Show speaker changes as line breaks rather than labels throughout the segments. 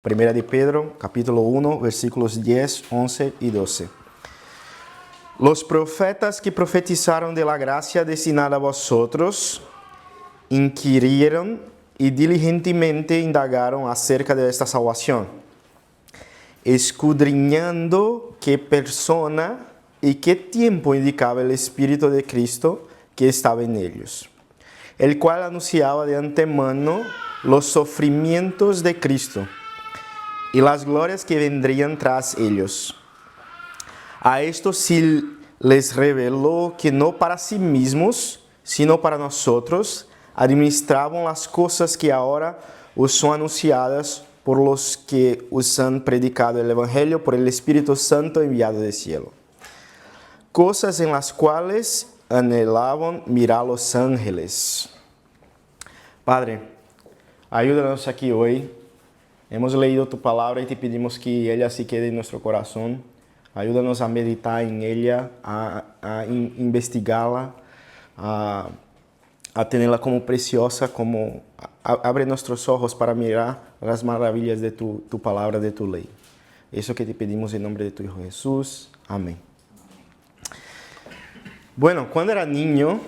Primera de Pedro, capítulo 1, versículos 10, 11 y 12. Los profetas que profetizaron de la gracia destinada a vosotros inquirieron y diligentemente indagaron acerca de esta salvación, escudriñando qué persona y qué tiempo indicaba el Espíritu de Cristo que estaba en ellos, el cual anunciaba de antemano los sufrimientos de Cristo y las glorias que vendrían tras ellos. A esto sí les reveló que no para sí mismos, sino para nosotros, administraban las cosas que ahora os son anunciadas por los que os han predicado el Evangelio por el Espíritu Santo enviado del cielo. Cosas en las cuales anhelaban mirar los ángeles. Padre, ayúdanos aquí hoy. Hemos leído tu palabra y te pedimos que ella se quede en nuestro corazón. Ayúdanos a meditar en ella, a investigarla, a tenerla como preciosa, como abre nuestros ojos para mirar las maravillas de tu palabra, de tu ley. Eso que te pedimos en nombre de tu Hijo Jesús. Amén. Bueno, cuando era niño,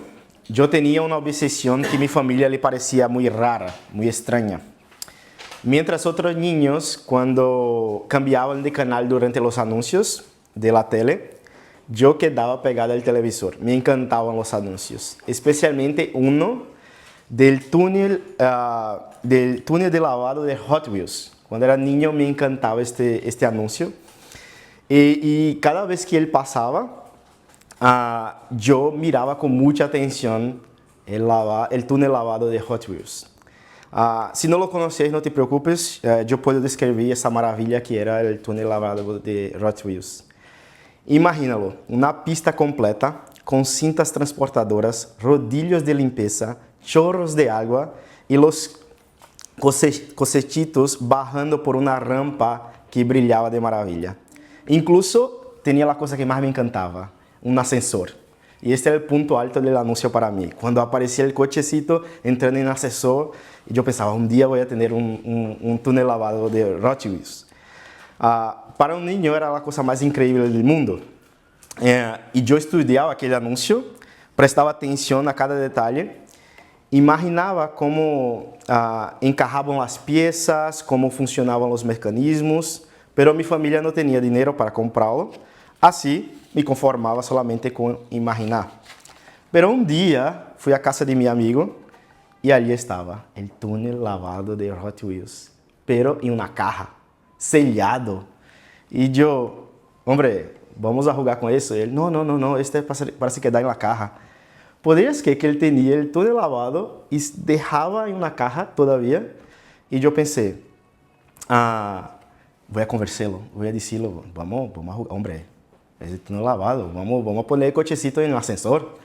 yo tenía una obsesión que a mi familia le parecía muy rara, muy extraña. Mientras otros niños, cuando cambiaban de canal durante los anuncios de la tele, yo quedaba pegado al televisor. Me encantaban los anuncios, especialmente uno del túnel de lavado de Hot Wheels. Cuando era niño me encantaba este anuncio. Y cada vez que él pasaba, yo miraba con mucha atención el túnel lavado de Hot Wheels. Si no lo conocéis, no te preocupes, yo puedo describir esa maravilla que era el túnel lavado de Hot Wheels. Imagínalo, una pista completa con cintas transportadoras, rodillos de limpieza, chorros de agua y los cosechitos bajando por una rampa que brillaba de maravilla. Incluso tenía la cosa que más me encantaba, un ascensor. Y este era el punto alto del anuncio para mí. Cuando aparecía el cochecito entrando en el ascensor, yo pensaba, un día voy a tener un túnel lavado de Hot Wheels. Para un niño era la cosa más increíble del mundo. Y yo estudiaba aquel anuncio, prestaba atención a cada detalle, imaginaba cómo encajaban las piezas, cómo funcionaban los mecanismos, pero mi familia no tenía dinero para comprarlo, así me conformaba solamente con imaginar. Pero un día fui a casa de mi amigo y allí estaba el túnel lavado de Hot Wheels, pero en una caja, sellado. Y yo, hombre, vamos a jugar con eso. Él, no, este es para se quedar en la caja. ¿Podrías creer que él tenía el túnel lavado y dejaba en una caja todavía? Y yo pensé, voy a conversarlo, voy a decirlo, vamos a jugar, hombre. El túnel lavado, vamos a poner el cochecito en el ascensor,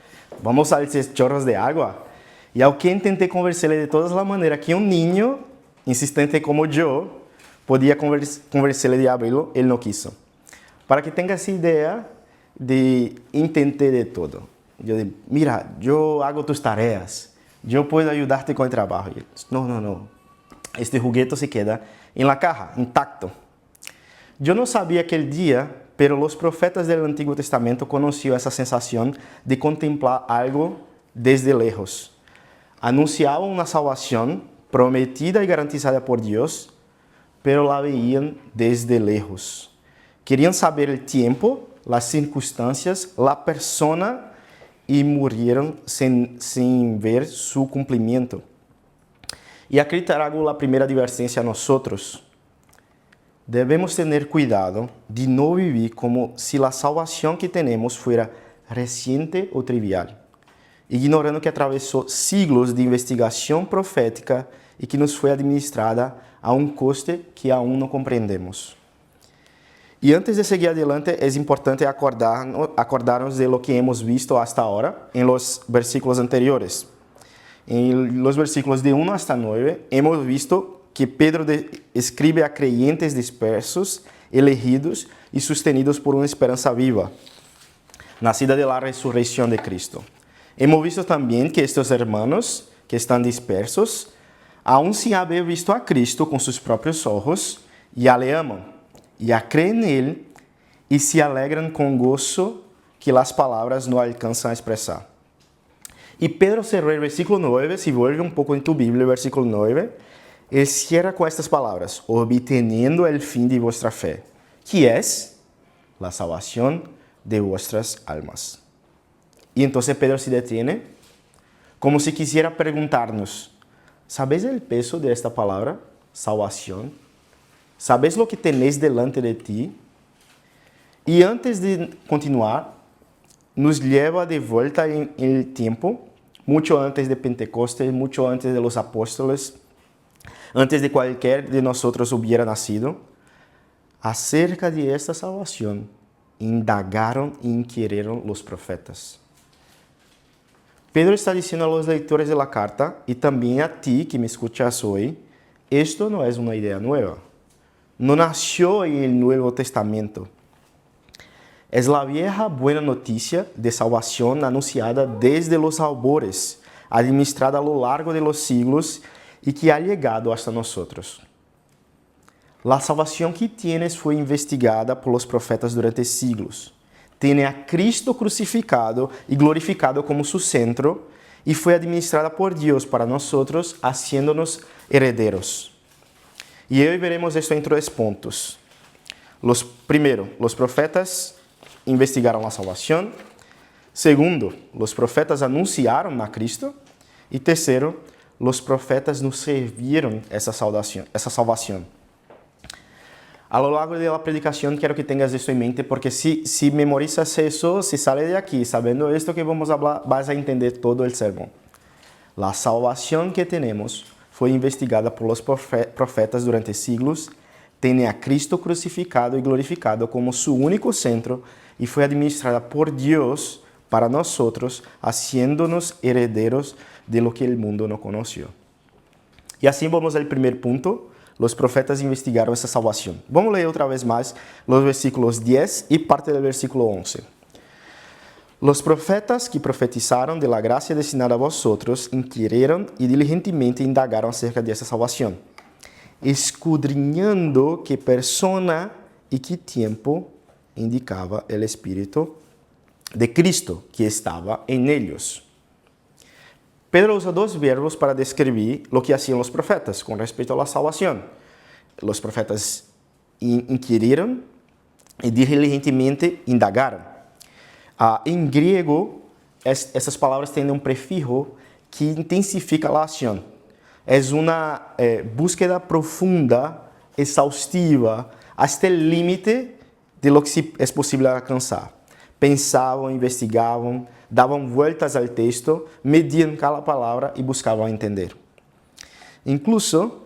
vamos a usar chorros de agua. Y aunque intenté convencerle de todas las maneras que un niño insistente como yo podía convencerle de abrirlo, él no quiso. Para que tengas idea de intenté de todo. Yo dije, mira, yo hago tus tareas, yo puedo ayudarte con el trabajo. Y él, no, este juguete se queda en la caja, intacto. Yo no sabía aquel día, pero los profetas del Antiguo Testamento conocían esa sensación de contemplar algo desde lejos. Anunciaban una salvación prometida y garantizada por Dios, pero la veían desde lejos. Querían saber el tiempo, las circunstancias, la persona y murieron sin ver su cumplimiento. Y aquí traigo la primera advertencia a nosotros. Debemos tener cuidado de no vivir como si la salvación que tenemos fuera reciente o trivial, ignorando que atravesó siglos de investigación profética y que nos fue administrada a un coste que aún no comprendemos. Y antes de seguir adelante, es importante acordarnos de lo que hemos visto hasta ahora en los versículos anteriores. En los versículos de 1 hasta 9, hemos visto que Pedro escribe a creyentes dispersos, elegidos y sostenidos por una esperanza viva, nacida de la resurrección de Cristo. Hemos visto también que estos hermanos que están dispersos, aún sin haber visto a Cristo con sus propios ojos, ya le aman, ya creen en Él y se alegran con gozo que las palabras no alcanzan a expresar. Y Pedro cerró el versículo 9, si vuelve un poco en tu Biblia, el versículo 9, él cierra con estas palabras: obteniendo el fin de vuestra fe, que es la salvación de vuestras almas. Y entonces Pedro se detiene, como si quisiera preguntarnos: ¿sabéis el peso de esta palabra, salvación? ¿Sabéis lo que tenéis delante de ti? Y antes de continuar, nos lleva de vuelta en el tiempo, mucho antes de Pentecostés, mucho antes de los apóstoles, antes de cualquier de nosotros hubiera nacido. Acerca de esta salvación, indagaron e inquirieron los profetas. Pedro está diciendo a los lectores de la carta, y también a ti que me escuchas hoy, esto no es una idea nueva. No nació en el Nuevo Testamento. Es la vieja buena noticia de salvación anunciada desde los albores, administrada a lo largo de los siglos y que ha llegado hasta nosotros. La salvación que tienes fue investigada por los profetas durante siglos. Tiene a Cristo crucificado y glorificado como su centro y fue administrada por Dios para nosotros, haciéndonos herederos. Y hoy veremos esto en 3 puntos. Primero, los profetas investigaron la salvación. Segundo, los profetas anunciaron a Cristo. Y tercero, los profetas nos sirvieron esa salvación. A lo largo de la predicación quiero que tengas esto en mente, porque si memorizas eso, si sales de aquí sabiendo esto que vamos a hablar, vas a entender todo el sermón. La salvación que tenemos fue investigada por los profetas durante siglos, tiene a Cristo crucificado y glorificado como su único centro y fue administrada por Dios para nosotros, haciéndonos herederos de lo que el mundo no conoció. Y así vamos al primer punto. Los profetas investigaron esa salvación. Vamos a leer otra vez más los versículos 10 y parte del versículo 11. Los profetas que profetizaron de la gracia destinada a vosotros inquirieron y diligentemente indagaron acerca de esa salvación, escudriñando qué persona y qué tiempo indicaba el Espíritu de Cristo que estaba en ellos. Pedro usa 2 verbos para describir lo que hacían los profetas con respecto a la salvación. Los profetas inquirieron y diligentemente indagaron. En griego, essas palavras têm um prefijo que intensifica a ação. É uma búsqueda profunda, exaustiva, hasta o limite de lo que é possível alcançar. Pensavam, investigavam, davam vueltas ao texto, medían cada palavra e buscavam entender. Incluso,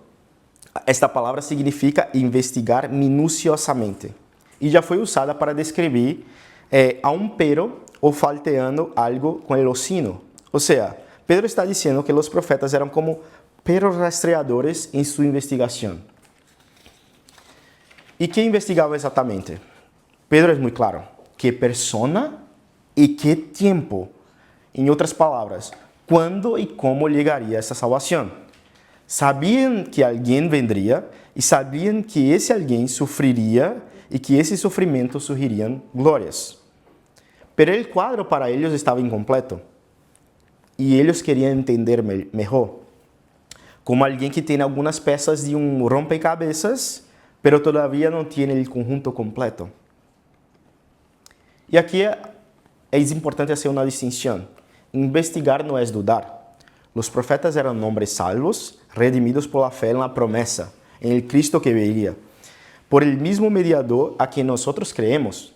esta palavra significa investigar minuciosamente e já foi usada para descrever a un pero o falteando algo con el hocino. O sea, Pedro está diciendo que los profetas eran como perros rastreadores en su investigación. ¿Y qué investigaba exactamente? Pedro es muy claro. ¿Qué persona y qué tiempo? En otras palabras, ¿cuándo y cómo llegaría esa salvación? Sabían que alguien vendría y sabían que ese alguien sufriría y que ese sufrimiento surgirían glorias. Pero el cuadro para ellos estaba incompleto y ellos querían entender mejor. Como alguien que tiene algunas piezas de un rompecabezas, pero todavía no tiene el conjunto completo. Y aquí es importante hacer una distinción. Investigar no es dudar. Los profetas eran hombres salvos, redimidos por la fe en la promesa, en el Cristo que vería, por el mismo mediador a quien nosotros creemos.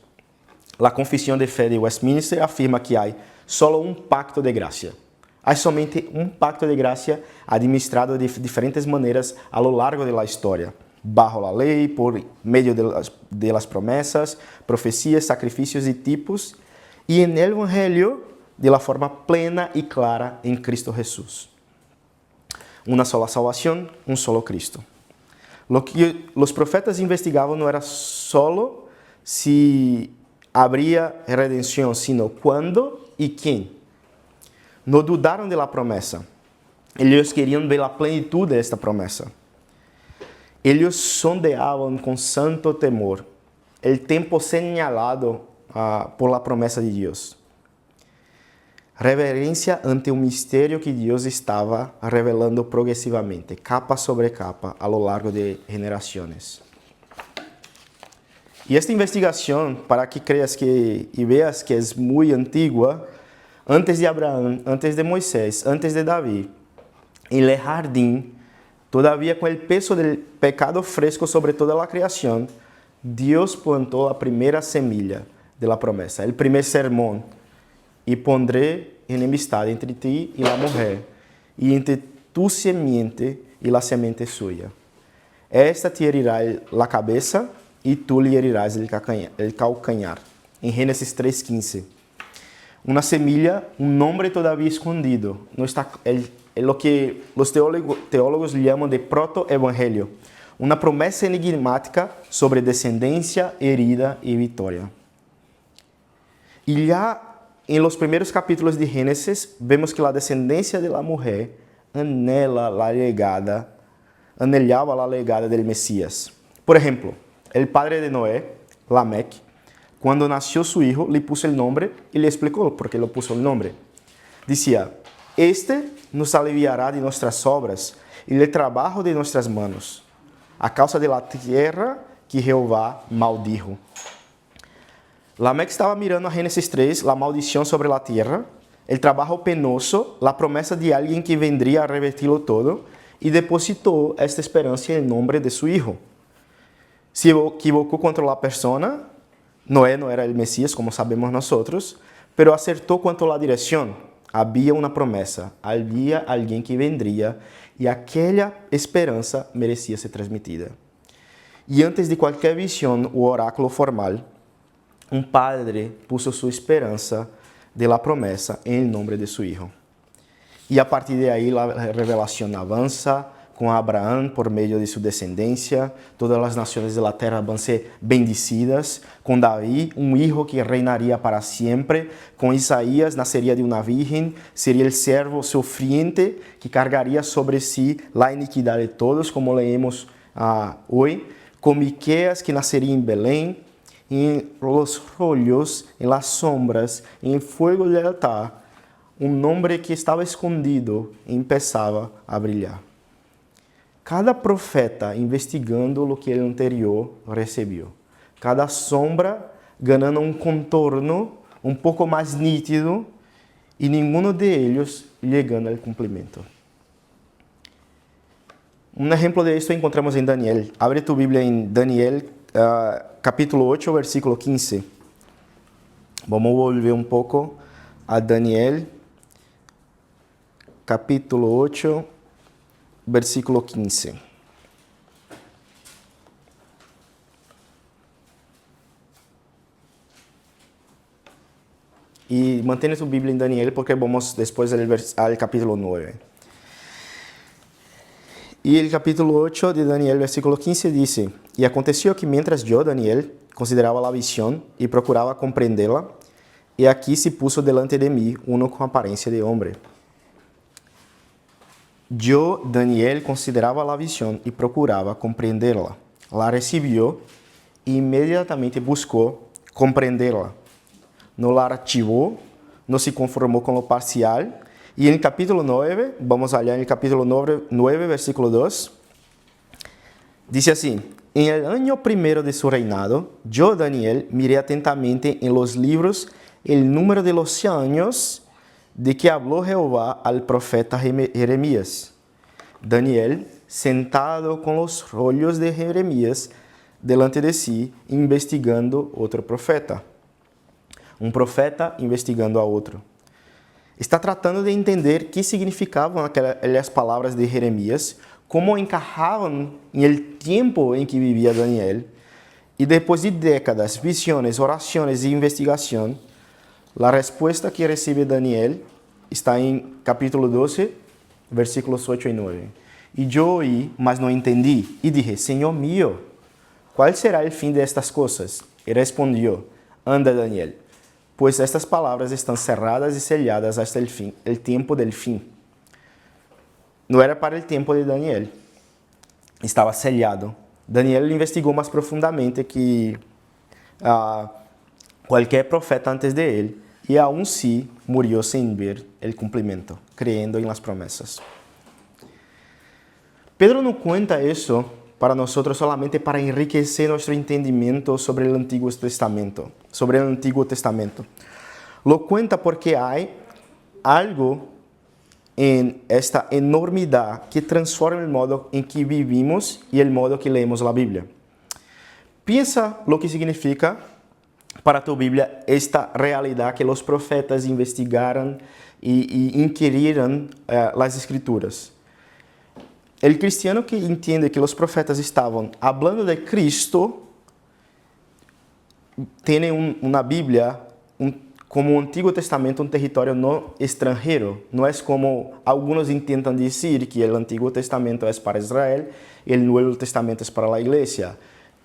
La Confesión de Fe de Westminster afirma que hay solo un pacto de gracia. Hay somente un pacto de gracia administrado de diferentes maneras a lo largo de la historia, bajo la ley, por medio de las promesas, profecías, sacrificios y tipos, y en el Evangelio de la forma plena y clara en Cristo Jesús. Una sola salvación, un solo Cristo. Lo que los profetas investigaban no era solo si habría redención, sino cuándo y quién. No dudaron de la promesa. Ellos querían ver la plenitud de esta promesa. Eles sondeavam com santo temor o tempo señalado por la promessa de Deus. Reverência ante o mistério que Deus estava revelando progressivamente, capa sobre capa, a lo largo de gerações. E esta investigação, para que creas que e veas que é muito antiga, antes de Abraão, antes de Moisés, antes de Davi, em el jardim, todavía com o peso do pecado fresco sobre toda a criação, Deus plantou a primeira semilla de la promessa, o primeiro sermão, e pondré enemistad entre ti e la mujer, e entre tu semiente e la semente suya. Esta te herirá la cabeça, e tu lhe herirás el calcanhar. Em Gênesis 3:15. Uma semilla, um nome todavía escondido. No está, lo que os teólogos chamam de proto-evangelho. Uma promessa enigmática sobre descendência, herida e vitória. E já em los primeiros capítulos de Gênesis, vemos que a descendência de la mujer anhelava a legada del Mesías. Por exemplo, o padre de Noé, Lamec, quando nasceu su hijo, le puso el nombre y le explicó por qué le puso el nombre. Decía, este nos aliviará de nuestras obras y del trabajo de nuestras manos, a causa de la tierra que Jehová maldijo. Lamec estava mirando a Gênesis 3, a maldição sobre a terra, o trabalho penoso, a promessa de alguém que vendria a revertirlo todo, e depositou esta esperança em nome de seu hijo. Se equivocou contra a persona, Noé não era o Messias, como sabemos nós, pero acertou quanto à direção. Havia uma promessa, havia alguém que vendria, e aquela esperança merecia ser transmitida. E antes de qualquer visão ou oráculo formal, um padre puso sua esperança de la promessa em nome de seu hijo. E a partir de aí, a revelação avança com Abraão por meio de sua descendência. Todas as nações da terra vão ser bendecidas. Com Davi, um hijo que reinaria para sempre. Com Isaías, nasceria de uma virgem. Seria o servo sofriente que cargaria sobre si a iniquidade de todos, como leemos hoje. Com Miqueias, que nasceria em Belém. Em los rollos, em las sombras, em fogo do altar, um nome que estava escondido começava a brilhar. Cada profeta investigando o que o anterior recebeu. Cada sombra ganhando um contorno um pouco mais nítido e nenhum de eles chegando ao cumprimento. Um exemplo de isso encontramos em Daniel. Abre tu Bíblia em Daniel, capítulo 8, versículo 15. Vamos volver um pouco a Daniel, capítulo 8, versículo 15. E mantenha tu Bíblia em Daniel, porque vamos depois ao capítulo 9. E o capítulo 8 de Daniel, versículo 15, diz: E aconteceu que, mientras eu, Daniel, considerava a visão e procurava compreendê-la, e aqui se puso delante de mim uno com aparência de homem. Eu, Daniel, considerava a visão e procurava compreendê-la. La recebeu e imediatamente buscou compreendê-la. Não la archivou, não se conformou com o parcial. E no capítulo 9, vamos olhar no capítulo 9, versículo 2, diz assim: En el año primero de su reinado, yo, Daniel, miré atentamente en los libros el número de los años de que habló Jehová al profeta Jeremías. Daniel, sentado con los rollos de Jeremías delante de sí, investigando outro profeta. Um profeta investigando a outro. Está tratando de entender que significavam aquelas palavras de Jeremias, como encajavam no tempo em que vivia Daniel. E depois de décadas, visões, orações e investigação, a resposta que recebe Daniel está em capítulo 12, versículos 8 e 9. E eu oí, mas não entendi, e dije: Senhor mío, qual será o fim destas coisas? E respondeu: Anda, Daniel, pois estas palavras estão cerradas e selladas hasta el fim, el tempo del fim. Não era para o tempo de Daniel. estava sellado. Daniel investigou mais profundamente que qualquer profeta antes de ele, e aún sí murió sin ver el cumplimiento, creyendo en las promesas. Pedro no cuenta eso para nosotros solamente para enriquecer nuestro entendimiento sobre el Antiguo Testamento, Lo cuenta porque hay algo en esta enormidad que transforma el modo en que vivimos y el modo que leemos la Biblia. Piensa lo que significa para tu Biblia esta realidad que los profetas investigaron y inquirieron las Escrituras. El cristiano que entiende que los profetas estaban hablando de Cristo tiene una Biblia como un Antiguo Testamento, un territorio no extranjero. No es como algunos intentan decir que el Antiguo Testamento es para Israel y el Nuevo Testamento es para la iglesia.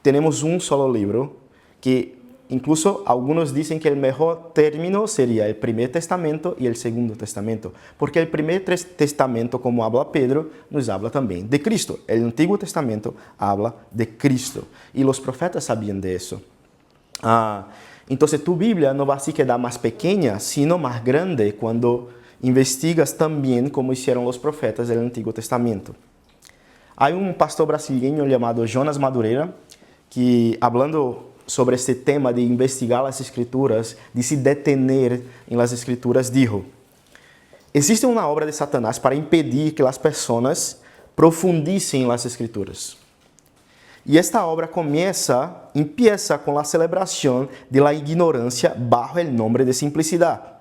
Tenemos un solo libro que incluso algunos dicen que el mejor término sería el Primer Testamento y el Segundo Testamento, porque el Primer Testamento, como habla Pedro, nos habla también de Cristo. El Antiguo Testamento habla de Cristo y los profetas sabían de eso. Entonces tu Biblia no va a se quedar más pequeña, sino más grande cuando investigas también como hicieron los profetas del Antiguo Testamento. Hay un pastor brasileño llamado Jonas Madureira que, hablando sobre este tema de investigar las Escrituras, de se detener en las Escrituras, dijo: existe una obra de Satanás para impedir que las personas profundicen en las Escrituras. Y esta obra empieza con la celebración de la ignorancia bajo el nombre de simplicidad.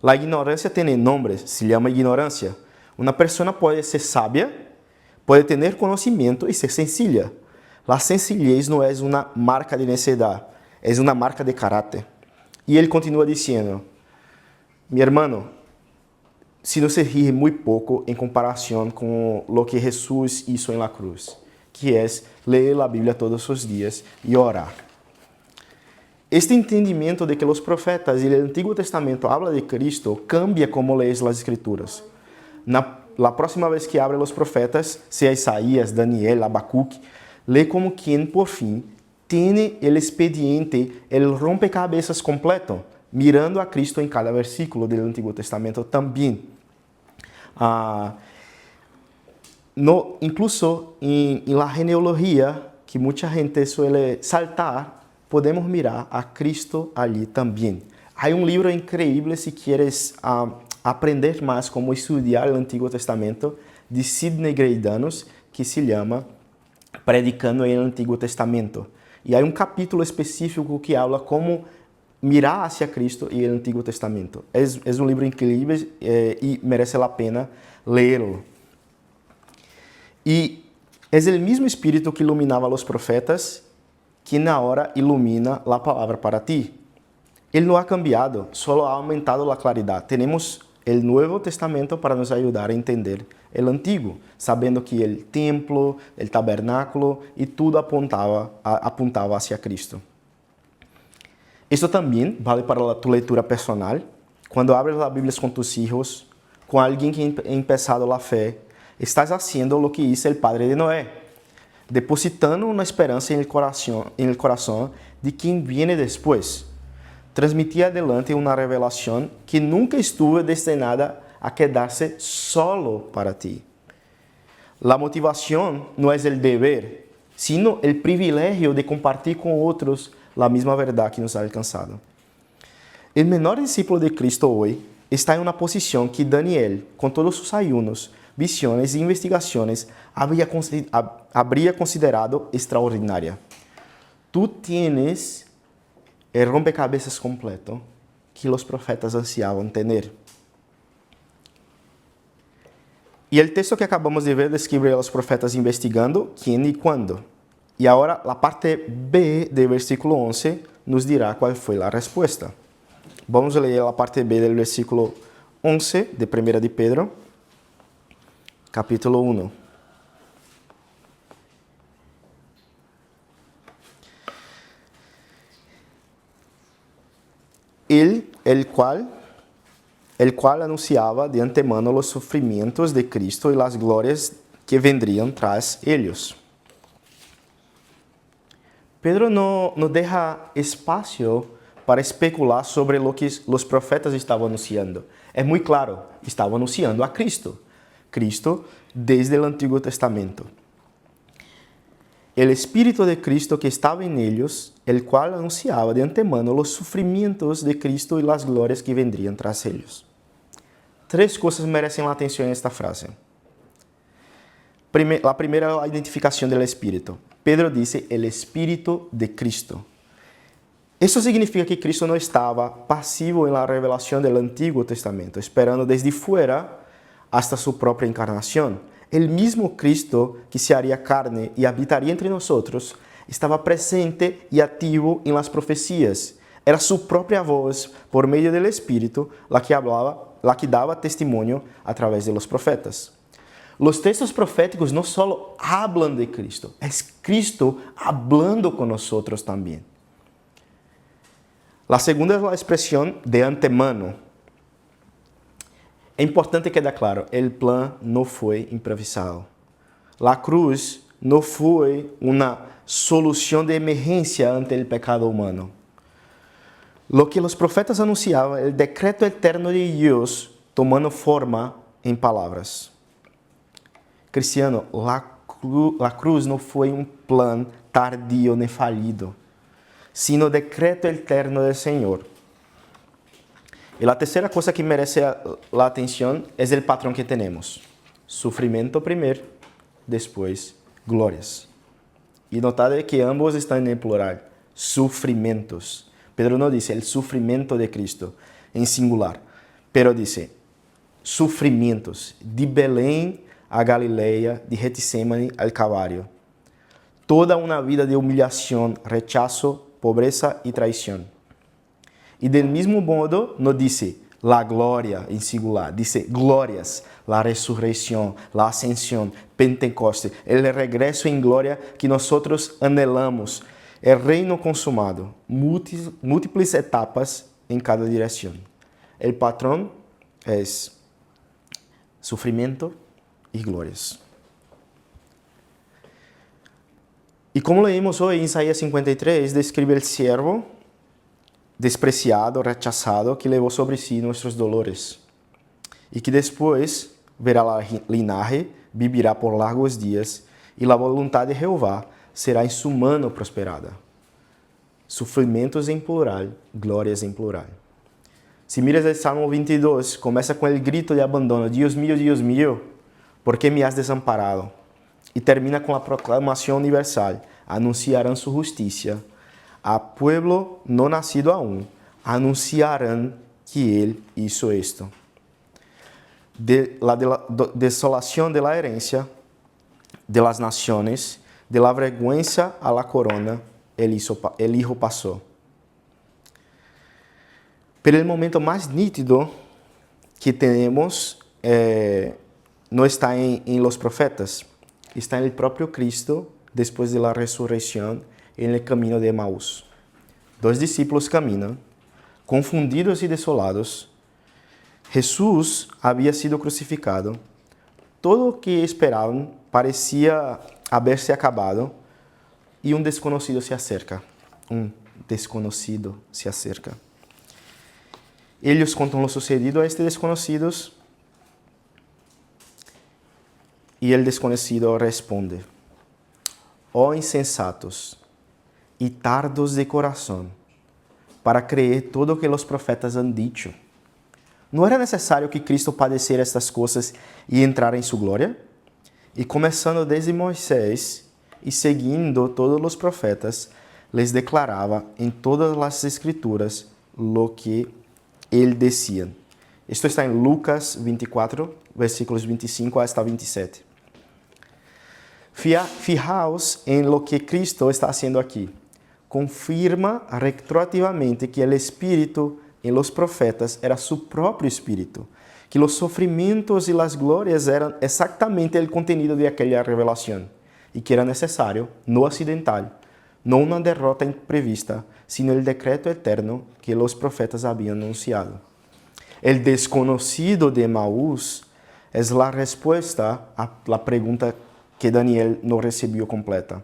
La ignorancia tiene nombre, se llama ignorancia. Una persona puede ser sabia, puede tener conocimiento y ser sencilla. La sencillez no es una marca de necedad, es una marca de carácter. Y él continúa diciendo: mi hermano, si no se ríe muy poco en comparación con lo que Jesús hizo en la cruz, que es leer la Biblia todos los días y orar. Este entendimiento de que los profetas y el Antiguo Testamento habla de Cristo cambia como lees las Escrituras. La próxima vez que abre los profetas, sea Isaías, Daniel, Habacuc, lee como quien por fin tiene el expediente, el rompecabezas completo, mirando a Cristo en cada versículo del Antiguo Testamento también. Incluso en la genealogía, que mucha gente suele saltar, podemos mirar a Cristo allí también. Hay un libro increíble si quieres aprender más cómo estudiar el Antiguo Testamento, de Sidney Greidanos, que se llama Predicando en el Antiguo Testamento. Y hay un capítulo específico que habla cómo mirar hacia Cristo y el Antiguo Testamento. Es un libro increíble y merece la pena leerlo. Y es el mismo Espíritu que iluminaba a los profetas, quien ahora ilumina la palabra para ti. Él no ha cambiado, solo ha aumentado la claridad. Tenemos el Nuevo Testamento para nos ayudar a entender el Antiguo, sabiendo que el templo, el tabernáculo y todo apuntaba hacia Cristo. Esto también vale para tu lectura personal. Cuando abres la Biblia con tus hijos, con alguien que ha empezado la fe, estás haciendo lo que hizo el padre de Noé, depositando una esperanza en el corazón de quien viene después. Transmitir adelante una revelación que nunca estuvo destinada a quedarse solo para ti. La motivación no es el deber, sino el privilegio de compartir con otros la misma verdad que nos ha alcanzado. El menor discípulo de Cristo hoy está en una posición que Daniel, con todos sus ayunos, visiones e investigaciones, habría considerado extraordinaria. Tú tienes el rompecabezas completo que los profetas ansiaban tener. Y el texto que acabamos de ver describe a los profetas investigando quién y cuándo. Y ahora la parte B del versículo 11 nos dirá cuál fue la respuesta. Vamos a leer la parte B del versículo 11 de 1 de Pedro, capítulo 1. El cual anunciaba de antemano los sufrimientos de Cristo y las glorias que vendrían tras ellos. Pedro no deja espacio para especular sobre lo que los profetas estaban anunciando. Es muy claro, estaban anunciando a Cristo. Cristo desde el Antiguo Testamento. El Espíritu de Cristo que estaba en ellos, el cual anunciaba de antemano los sufrimientos de Cristo y las glorias que vendrían tras ellos. Tres cosas merecen la atención en esta frase. La primera, la identificación del Espíritu. Pedro dice el Espíritu de Cristo. Eso significa que Cristo no estaba pasivo en la revelación del Antiguo Testamento, esperando desde fuera hasta su propia encarnación. El mismo Cristo que se haría carne y habitaría entre nosotros estaba presente y activo en las profecías. Era su propia voz, por medio del Espíritu, la que hablaba, la que daba testimonio a través de los profetas. Los textos proféticos no solo hablan de Cristo, es Cristo hablando con nosotros también. La segunda es la expresión de antemano. É importante que quede claro, o plano não foi improvisado. A cruz não foi uma solução de emergência ante o pecado humano. Lo que os profetas anunciavam, o decreto eterno de Deus tomando forma em palavras. Cristiano, a cruz não foi um plano tardio nem falido, sino o decreto eterno do Senhor. E a terceira coisa que merece a atenção é o patrão que temos. Sofrimento primeiro, depois glórias. E notad que ambos estão em plural. Sofrimentos. Pedro não diz o sofrimento de Cristo em singular, pero diz sofrimentos de Belém a Galileia, de Getsemane al Calvário. Toda uma vida de humilhação, rechazo, pobreza e traição. E del mismo modo no dice la gloria en singular, dice glorias, la resurrección, la ascensión, Pentecoste, el regreso en gloria que nosotros anhelamos, el reino consumado, múltiples etapas en cada dirección. El patrón es sufrimiento y glorias. Y como leímos hoy en Isaías 53, describe el siervo despreciado, rechazado, que levou sobre si nossos dolores, e que depois verá a linaje, vivirá por largos dias, e a vontade de Jeová será em sua mano prosperada. Sofrimentos em plural, glórias em plural. Se miras o Salmo 22, começa com o grito de abandono, Dios mío, ¿por qué me has desamparado? E termina com a proclamação universal, anunciarão sua justiça, a pueblo no nacido aún, anunciarán que Él hizo esto. De la desolación de la herencia de las naciones, de la vergüenza a la corona, el Hijo pasó. Pero el momento más nítido que tenemos no está en los profetas, está en el propio Cristo después de la resurrección en el camino de Emaús. Dos discípulos caminam, confundidos e desolados. Jesús havia sido crucificado. Todo o que esperavam parecia haber-se acabado e um desconhecido se acerca. Eles contam o sucedido a estes desconhecidos e o desconhecido responde: ó insensatos e tardos de coração, para creer todo o que os profetas han dicho. Não era necessário que Cristo padecera estas coisas e entrara em sua glória? E começando desde Moisés e seguindo todos os profetas, les declarava em todas as escrituras lo que ele decía. Isto está em Lucas 24, versículos 25 hasta 27. Fijaos em lo que Cristo está haciendo aqui. Confirma retroativamente que o Espírito em los profetas era su próprio Espírito, que os sofrimentos e as glórias eram exatamente o contenido de aquela revelação, e que era necessário, não acidental, não uma derrota imprevista, sino o decreto eterno que os profetas haviam anunciado. O desconhecido de Emaús es la respuesta a la pregunta que Daniel no recibió completa.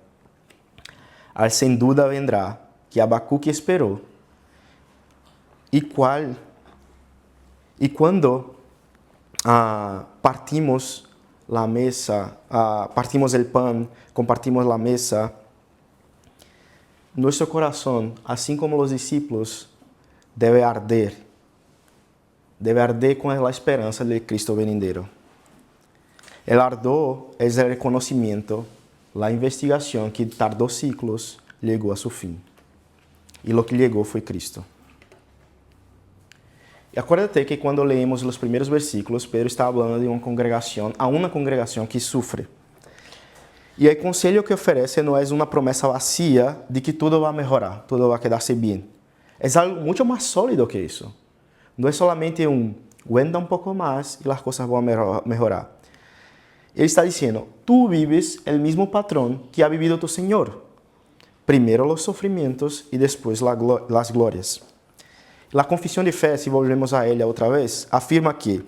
Al sin duda vendrá que Habacuque esperó y cuando partimos la mesa, partimos el pan, compartimos la mesa, nuestro corazón, así como los discípulos, debe arder con la esperanza de Cristo venidero. El ardor es el reconocimiento, la investigación que tardó siglos, llegó a su fin. Y lo que llegó fue Cristo. Y acuérdate que cuando leemos los primeros versículos, Pedro está hablando de una congregación que sufre. Y el consejo que ofrece no es una promesa vacía de que todo va a mejorar, todo va a quedarse bien. Es algo mucho más sólido que eso. No es solamente aguenta un poco más y las cosas van a mejorar. Él está diciendo, tú vives el mismo patrón que ha vivido tu Señor. Primero los sufrimientos y después las glorias. La confesión de fe, si volvemos a ella otra vez, afirma que,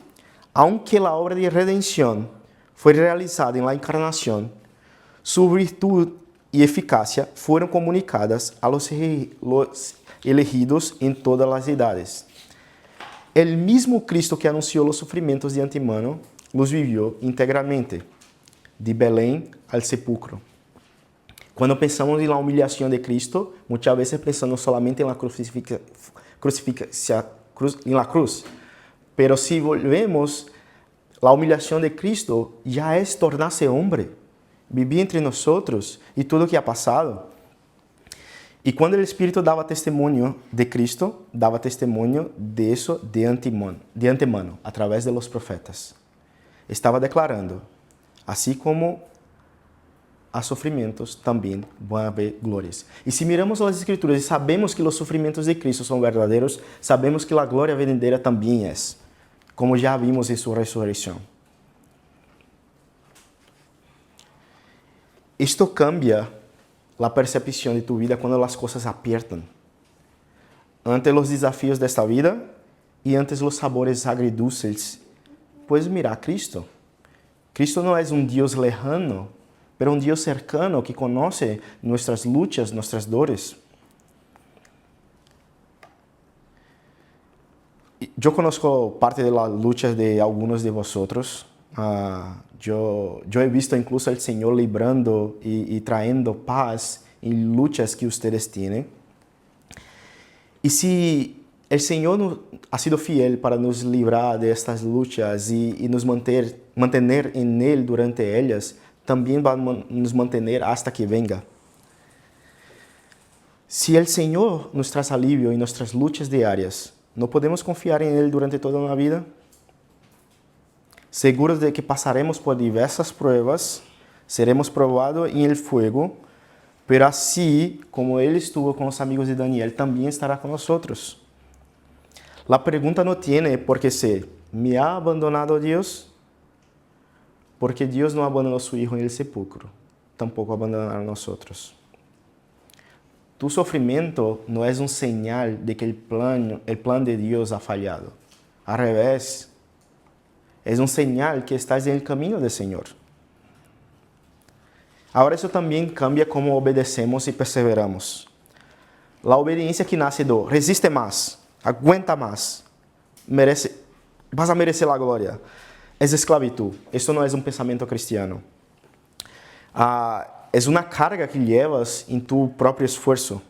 aunque la obra de redención fue realizada en la encarnación, su virtud y eficacia fueron comunicadas a los elegidos en todas las edades. El mismo Cristo que anunció los sufrimientos de antemano, los vivió íntegramente, de Belén al sepulcro. Cuando pensamos en la humillación de Cristo, muchas veces pensamos solamente en la en la cruz. Pero si volvemos, la humillación de Cristo ya es tornarse hombre, vivir entre nosotros y todo lo que ha pasado. Y cuando el Espíritu daba testimonio de Cristo, daba testimonio de eso de antemano, a través de los profetas. Estaba declarando, así como há sofrimentos, também vão haver glórias. E se miramos as Escrituras e sabemos que os sofrimentos de Cristo são verdadeiros, sabemos que a glória venidera também é, como já vimos em sua ressurreição. Isto cambia a percepção de tu vida quando as coisas apertam. Ante os desafios desta vida e ante os sabores agridulces, puedes mirar a Cristo. Cristo não é Deus lejano, pero un Dios cercano que conoce nuestras luchas, nuestras dores. Yo conozco parte de las luchas de algunos de vosotros. Yo he visto incluso al Señor librando y trayendo paz en luchas que ustedes tienen. Y si el Señor ha sido fiel para nos librar de estas luchas y nos mantener en Él durante ellas, también va a nos mantener hasta que venga. Si el Señor nos trae alivio en nuestras luchas diarias, ¿no podemos confiar en Él durante toda una vida? Seguros de que pasaremos por diversas pruebas, seremos probados en el fuego, pero así como Él estuvo con los amigos de Daniel, también estará con nosotros. La pregunta no tiene por qué ser, ¿me ha abandonado Dios? Porque Dios no abandonó a su Hijo en el sepulcro, tampoco abandonará a nosotros. Tu sufrimiento no es un señal de que el plan de Dios ha fallado. Al revés, es un señal que estás en el camino del Señor. Ahora eso también cambia cómo obedecemos y perseveramos. La obediencia que nace de resiste más, aguanta más, vas a merecer la gloria. Es esclavitud. Esto no es un pensamiento cristiano. Es una carga que llevas en tu propio esfuerzo.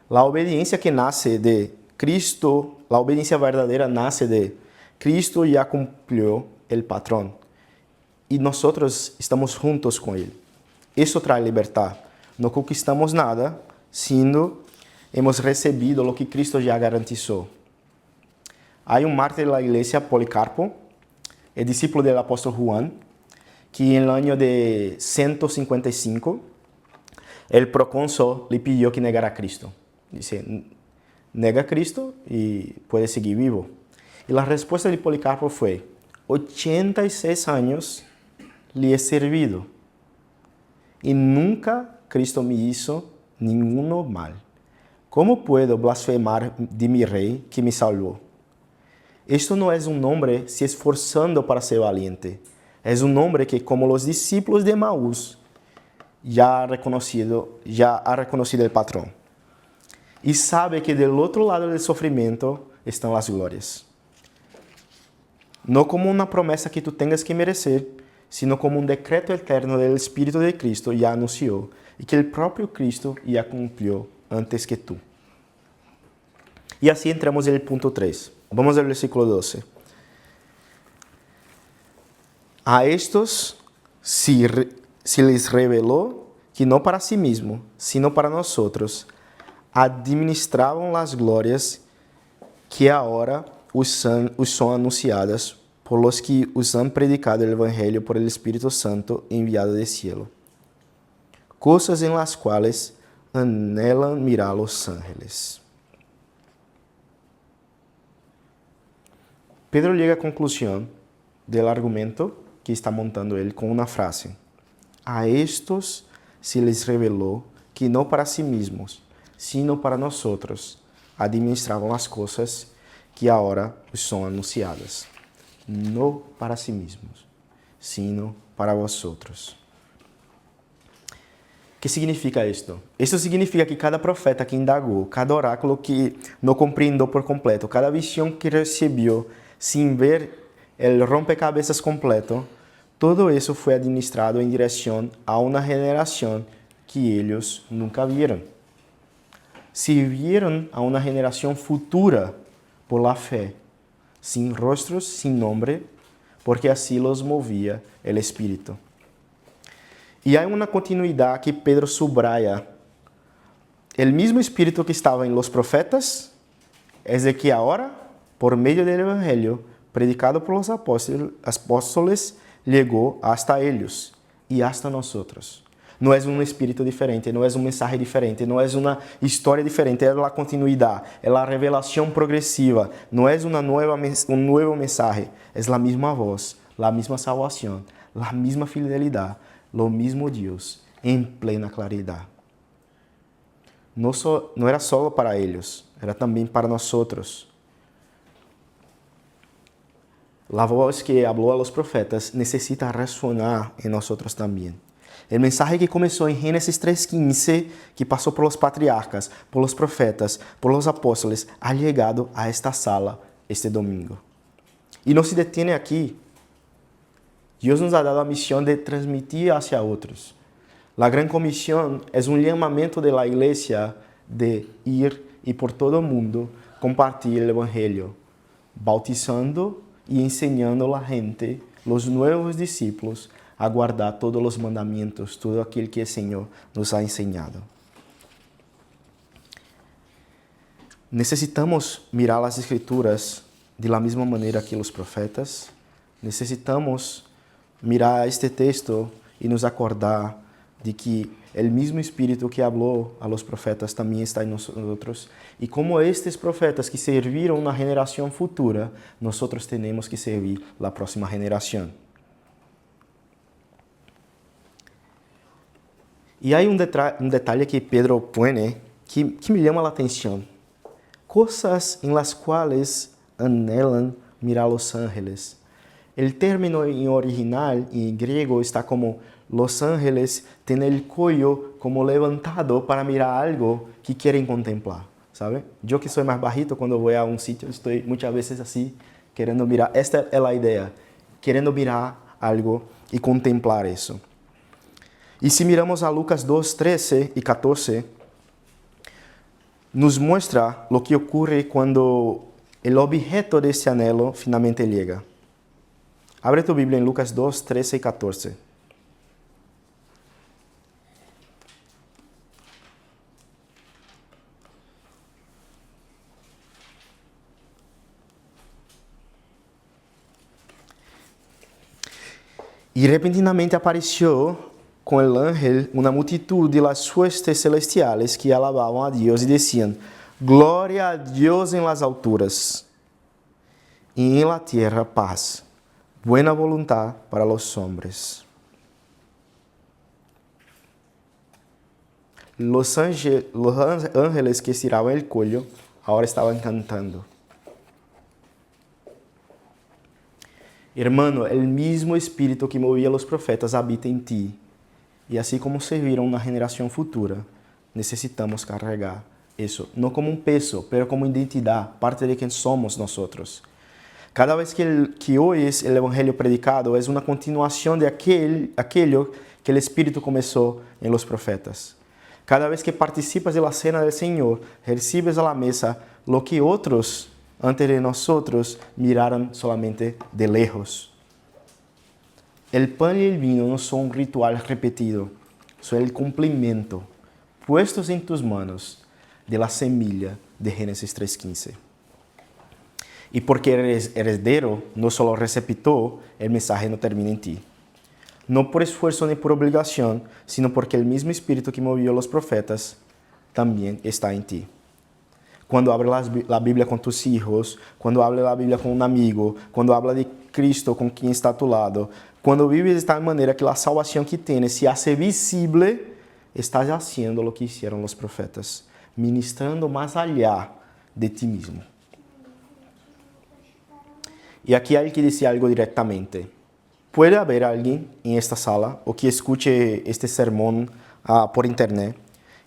La obediencia que nace de Cristo, la obediencia verdadera nace de Cristo ya cumplió el patrón. Y nosotros estamos juntos con Él. Eso trae libertad. No conquistamos nada, sino hemos recibido lo que Cristo ya garantizó. Hay un mártir de la iglesia, Policarpo, el discípulo del apóstol Juan, que en el año de 155, el procónsul le pidió que negara a Cristo. Dice, nega a Cristo y puede seguir vivo. Y la respuesta de Policarpo fue, 86 años le he servido y nunca Cristo me hizo ninguno mal. ¿Cómo puedo blasfemar de mi rey que me salvó? Esto no es un hombre se esforzando para ser valiente. Es un hombre que, como los discípulos de Maús, ya ha reconocido el patrón. Y sabe que del otro lado del sufrimiento están las glorias. No como una promesa que tú tengas que merecer, sino como un decreto eterno del Espíritu de Cristo ya anunció y que el propio Cristo ya cumplió antes que tú. Y así entramos en el punto 3. Vamos al versículo 12. A estos se les reveló que no para sí mismo, sino para nosotros, administravam las glorias que ahora os são anunciadas por los que os han predicado el Evangelio por el Espíritu Santo enviado del cielo. Cosas en las cuales anhelan mirar los ángeles. Pedro llega à conclusão del argumento que está montando ele com uma frase. A estos se les revelou que não para si mesmos, sino para nosotros, administravam as coisas que agora os são anunciadas. Não para si mesmos, sino para vosotros. O que significa isto? Isto significa que cada profeta que indagou, cada oráculo que não compreendeu por completo, cada visão que recebeu sem ver o rompecabezas completo, todo isso foi administrado em direção a uma geração que eles nunca viram. Sirvieron a uma geração futura por la fé, sin rostros, sin nombre, porque así los movía el Espíritu. E há uma continuidade que Pedro subraya. El mismo Espíritu que estava em los profetas, es de que agora, por meio del Evangelio, predicado por los apóstoles, llegou hasta ellos e hasta nosotros. Não é um espírito diferente, não é um mensagem diferente, não é uma história diferente, é a continuidade, é a revelação progressiva, não é um novo mensagem, é a mesma voz, a mesma salvação, a mesma fidelidade, o mesmo Deus, em plena claridade. Não era só para eles, era também para nós. A voz que falou a los profetas necessita ressonar em nós também. O mensaje que começou em Gênesis 3:15, que passou por los patriarcas, por los profetas, por los apóstoles, ha llegado a esta sala este domingo. E não se detém aqui. Deus nos ha dado a missão de transmitir hacia outros. A Gran Comissão é um chamamento de la igreja de ir e por todo o mundo compartilhar o Evangelho, bautizando e ensinando a gente, os novos discípulos, a guardar todos os mandamentos, tudo aquilo que o Senhor nos ha ensinado. Necessitamos mirar as Escrituras de la mesma maneira que os profetas. Necessitamos mirar este texto e nos acordar de que o mesmo Espírito que falou a los profetas também está em nós. E como estes profetas que serviram na geração futura, nós temos que servir a próxima geração. E há um detalhe que Pedro põe que me chama a atenção. Coisas em las quales anhelan mirar los ángeles. O término em original, em grego, está como los ángeles têm o cuello como levantado para mirar algo que querem contemplar, sabe? Eu que sou mais bajito, quando vou a um sítio, estou muitas vezes assim, querendo mirar. Esta é a ideia, querendo mirar algo e contemplar isso. E se miramos a Lucas 2, 13 e 14, nos mostra o que ocorre quando o objeto desse anelo finalmente chega. Abre tu Bíblia em Lucas 2, 13 e 14. E repentinamente apareceu com o ángel uma multitud de las huestes celestiales que alabavam a Deus e diziam: Glória a Deus em las alturas, e em la tierra paz, buena voluntad para los hombres. Los ángeles que estiravam el cuello agora estavam cantando. Hermano, el mismo espíritu que movía a los profetas habita en ti. Y así como serviram na geração futura, necessitamos carregar isso, não como um peso, pero como identidade, parte de quem somos nós. Cada vez que oís o evangelho predicado, é uma continuação de aquilo que o Espírito começou em los profetas. Cada vez que participas de la cena del Senhor, recibes a la mesa lo que outros antes de nosotros miraram solamente de lejos. El pan y el vino no son un ritual repetido, son el cumplimiento, puestos en tus manos, de la semilla de Génesis 3:15. Y porque eres heredero, no solo receptor, el mensaje no termina en ti. No por esfuerzo ni por obligación, sino porque el mismo Espíritu que movió a los profetas también está en ti. Cuando hablas la Biblia con tus hijos, cuando hablas la Biblia con un amigo, cuando hablas de Cristo con quien está a tu lado, cuando vives de tal manera que la salvación que tienes se hace visible, estás haciendo lo que hicieron los profetas, ministrando más allá de ti mismo. Y aquí hay que decir algo directamente. Puede haber alguien en esta sala o que escuche este sermón por internet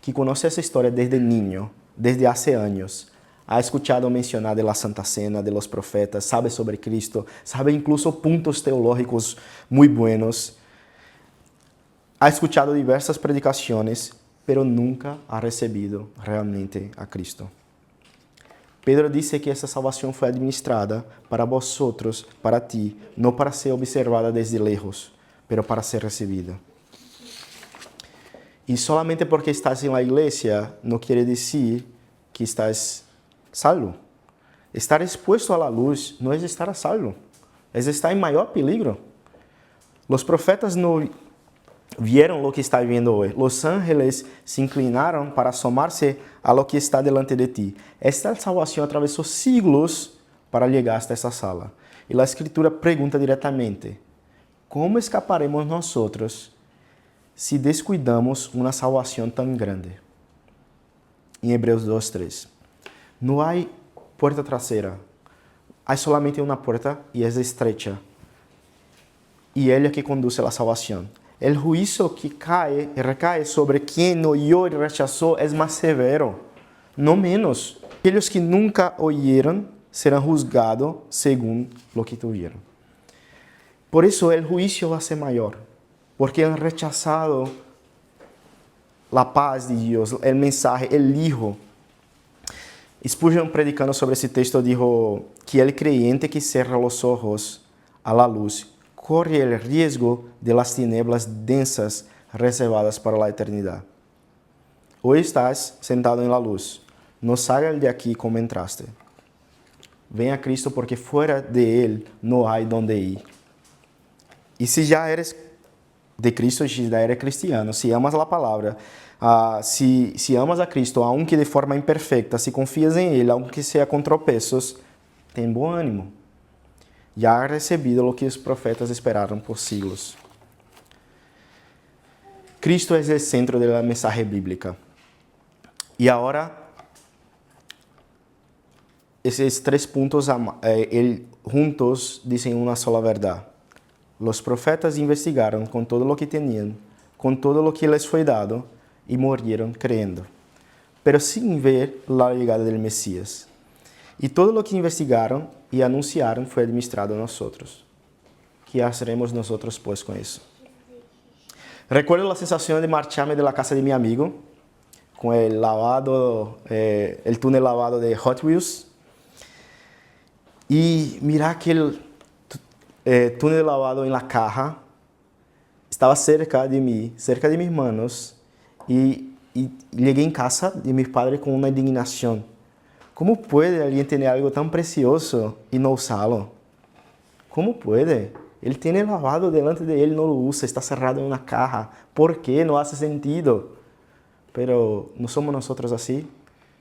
que conoce esa historia desde niño, desde hace años. Ha escuchado mencionar de la Santa Cena, de los profetas, sabe sobre Cristo, sabe incluso puntos teológicos muy buenos. Ha escuchado diversas predicaciones, pero nunca ha recibido realmente a Cristo. Pedro dice que essa salvação foi administrada para vosotros, para ti, não para ser observada desde lejos, pero para ser recebida. E solamente porque estás em la igreja não quer dizer que estás salvo. Estar expuesto à luz não é estar a salvo, é estar em maior peligro. Os profetas não vieron lo que está viendo hoy. Los ángeles se inclinaron para asomarse a lo que está delante de ti. Esta salvación atravesó siglos para llegar hasta esa sala. Y la Escritura pregunta directamente, ¿cómo escaparemos nosotros si descuidamos una salvación tan grande? En Hebreos 2:3. No hay puerta trasera. Hay solamente una puerta y es estrecha. Y ella que conduce a la salvación. El juicio que recae sobre quien oyó y rechazó es más severo, no menos. Aquellos que nunca oyeron serán juzgados según lo que tuvieron. Por eso el juicio va a ser mayor, porque han rechazado la paz de Dios, el mensaje, el Hijo. Spurgeon, predicando sobre esse texto, dijo que el creyente que cierra los ojos a la luz corre el riesgo de las tinieblas densas reservadas para la eternidad. Hoy estás sentado en la luz. No salgas de aquí como entraste. Ven a Cristo porque fuera de Él no hay donde ir. Y si ya eres de Cristo, si ya eres cristiano, si amas la palabra, si amas a Cristo, aunque de forma imperfecta, si confías en Él, aunque sea con tropezos, ten buen ánimo. Ya ha recibido lo que los profetas esperaron por siglos. Cristo es el centro de la mensaje bíblica. Y ahora, esos 3 puntos juntos dicen una sola verdad. Los profetas investigaron con todo lo que tenían, con todo lo que les fue dado, y murieron creyendo, pero sin ver la llegada del Mesías. Y todo lo que investigaron y anunciaron fue administrado a nosotros. ¿Qué haremos nosotros pues con eso? Recuerdo la sensación de marcharme de la casa de mi amigo con el túnel lavado de Hot Wheels y mirar aquel túnel lavado en la caja. Estaba cerca de mí, cerca de mis manos y llegué en casa de mis padres con una indignación. ¿Cómo puede alguien tener algo tan precioso y no usarlo? ¿Cómo puede? Él tiene lavado delante de él, no lo usa, está cerrado en una caja. ¿Por qué? No hace sentido. Pero no somos nosotros así.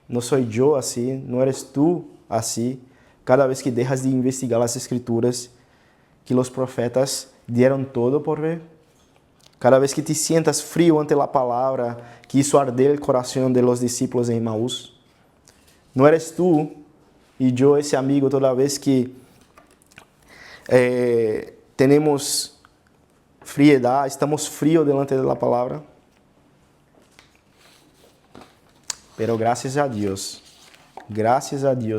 No soy yo así. No eres tú así. Cada vez que dejas de investigar las Escrituras, que los profetas dieron todo por ver. Cada vez que te sientas frío ante la palabra, que hizo arder el corazón de los discípulos en Emaús. No eres tú y yo ese amigo toda vez que Tenemos friedad, estamos fríos delante de la palabra. Pero gracias a Dios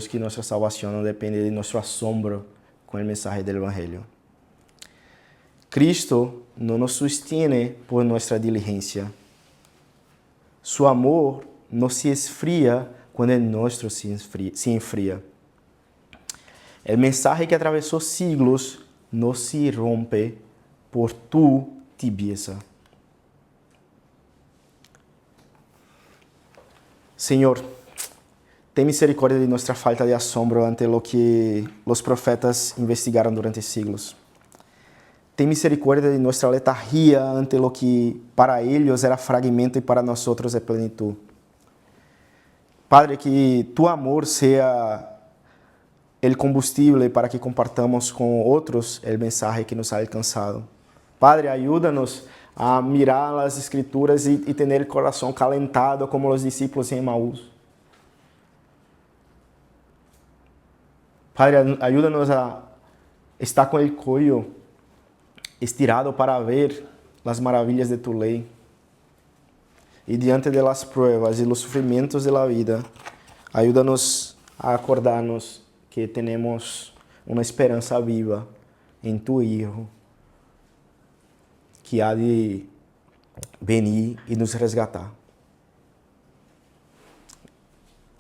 que nuestra salvación no depende de nuestro asombro con el mensaje del Evangelio. Cristo no nos sostiene por nuestra diligencia. Su amor no se esfría cuando el nuestro se enfría. El mensaje que atravesó siglos no se rompe por tu tibieza. Señor, ten misericordia de nuestra falta de asombro ante lo que los profetas investigaron durante siglos. Ten misericordia de nuestra letargia ante lo que para ellos era fragmento y para nosotros é plenitud. Padre, que tu amor sea el combustible para que compartamos con otros el mensaje que nos ha alcanzado. Padre, ayúdanos a mirar las Escrituras y tener el corazón calentado como los discípulos en Emaús. Padre, ayúdanos a estar con el cuello estirado para ver las maravillas de tu ley. Y diante de las pruebas y los sufrimientos de la vida, ayúdanos a acordarnos que tenemos una esperanza viva en tu Hijo, que há de venir e nos resgatar.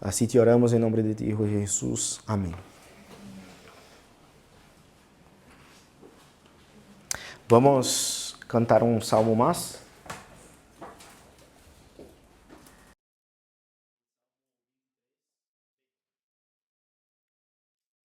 Assim te oramos em nome de ti, Hijo Jesus. Amém. Vamos cantar um salmo mais?